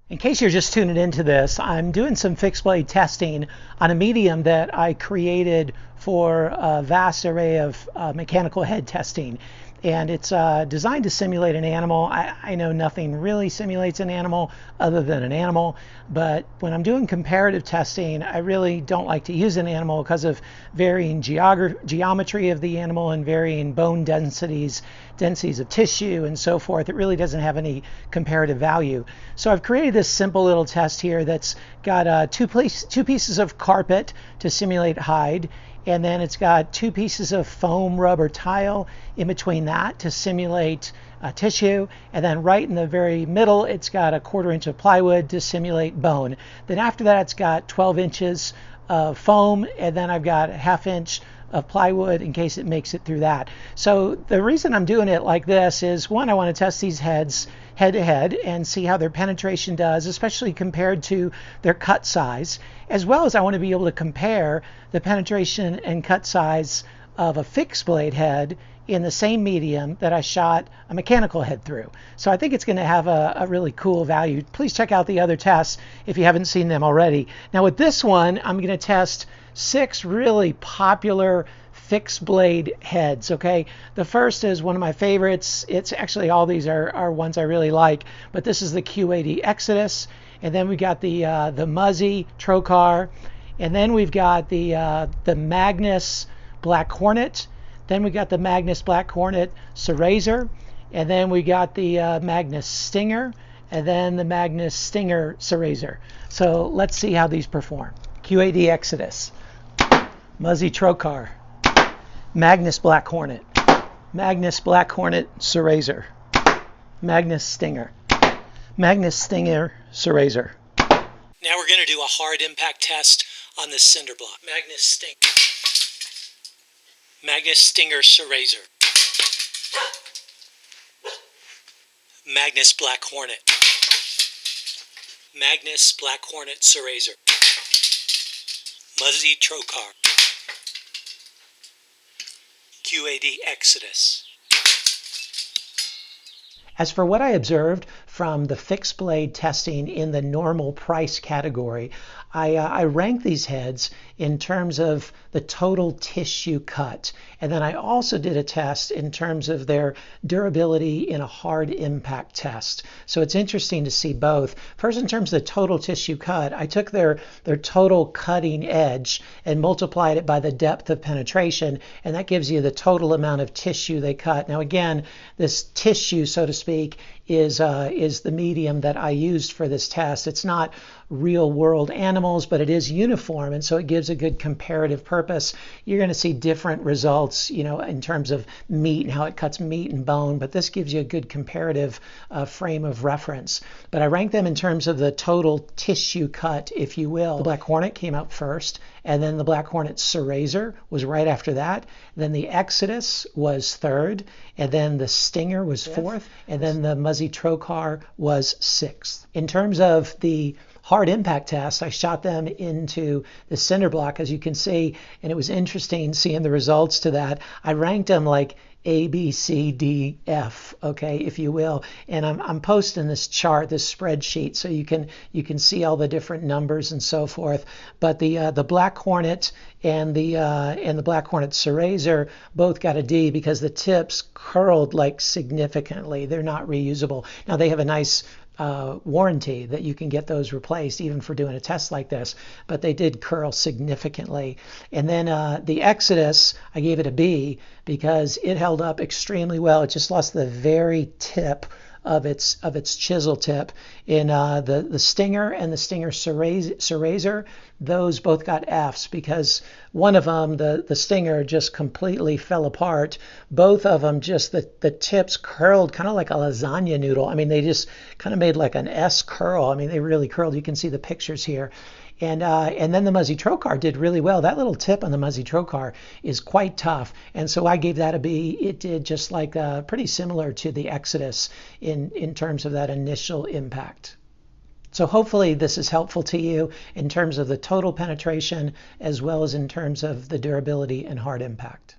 In case you're just tuning into this, I'm doing some fixed blade testing on a medium that I created for a vast array of mechanical head testing. And it's designed to simulate an animal. I know nothing really simulates an animal other than an animal, but when I'm doing comparative testing, I really don't like to use an animal because of varying geometry of the animal and varying bone densities of tissue and so forth. It really doesn't have any comparative value. So I've created this simple little test here that's got two pieces of carpet to simulate hide, and then it's got two pieces of foam rubber tile in between that to simulate tissue, and then right in the very middle it's got a 1/4 inch of plywood to simulate bone. Then after that it's got 12 inches of foam, and then I've got a 1/2 inch of plywood in case it makes it through that. So the reason I'm doing it like this is, one, I want to test these heads head to head and see how their penetration does, especially compared to their cut size, as well as I want to be able to compare the penetration and cut size of a fixed blade head in the same medium that I shot a mechanical head through. So I think it's going to have a really cool value. Please check out the other tests if you haven't seen them already. Now with this one, I'm going to test 6 really popular fixed blade heads. Okay, the first is one of my favorites. It's actually, all these are ones I really like, but this is the Q80 Exodus, and then we got the Muzzy Trocar, and then we've got the Magnus Black Hornet, then we got the Magnus Black Hornet Serrazer, and then we got the Magnus Stinger, and then the Magnus Stinger Serrazer. So let's see how these perform. Q80 Exodus, Muzzy Trocar, Magnus Black Hornet, Magnus Black Hornet Serrazer, Magnus Stinger, Magnus Stinger Serrazer. Now we're going to do a hard impact test on this cinder block. Magnus Stinger Serrazer, Magnus Black Hornet, Magnus Black Hornet Serrazer, Muzzy Trocar, Q80 Exodus. As for what I observed from the fixed blade testing in the normal price category, I rank these heads in terms of the total tissue cut. And then I also did a test in terms of their durability in a hard impact test. So it's interesting to see both. First, in terms of the total tissue cut, I took their total cutting edge and multiplied it by the depth of penetration, and that gives you the total amount of tissue they cut. Now again, this tissue, so to speak, is the medium that I used for this test. It's not real world animals, but it is uniform, and so it gives a good comparative purpose. You're going to see different results, in terms of meat and how it cuts meat and bone, but this gives you a good comparative frame of reference. But I rank them in terms of the total tissue cut, if you will. The Black Hornet came out first, and then the Black Hornet Serrazer was right after that. Then the Exodus was third, and then the Stinger was fourth, and then the Muzzy Trocar was sixth. In terms of the hard impact test, I shot them into the cinder block, as you can see, and it was interesting seeing the results to that. I ranked them like A, B, C, D, F, okay, if you will. And I'm posting this chart, this spreadsheet, so you can see all the different numbers and so forth. But the Black Hornet and the Black Hornet Serrazer both got a D because the tips curled like significantly. They're not reusable. Now they have a nice warranty that you can get those replaced even for doing a test like this, but they did curl significantly. And then the Exodus, I gave it a B because it held up extremely well. It just lost the very tip of its chisel tip. In the Stinger and the Stinger Serrazer, those both got Fs because one of them, the Stinger, just completely fell apart. Both of them, just the tips curled kind of like a lasagna noodle. I mean, they just kind of made like an S curl. I mean, they really curled. You can see the pictures here. And then the Muzzy Trocar did really well. That little tip on the Muzzy Trocar is quite tough, and so I gave that a B. It did just like pretty similar to the Exodus in terms of that initial impact. So hopefully this is helpful to you in terms of the total penetration as well as in terms of the durability and hard impact.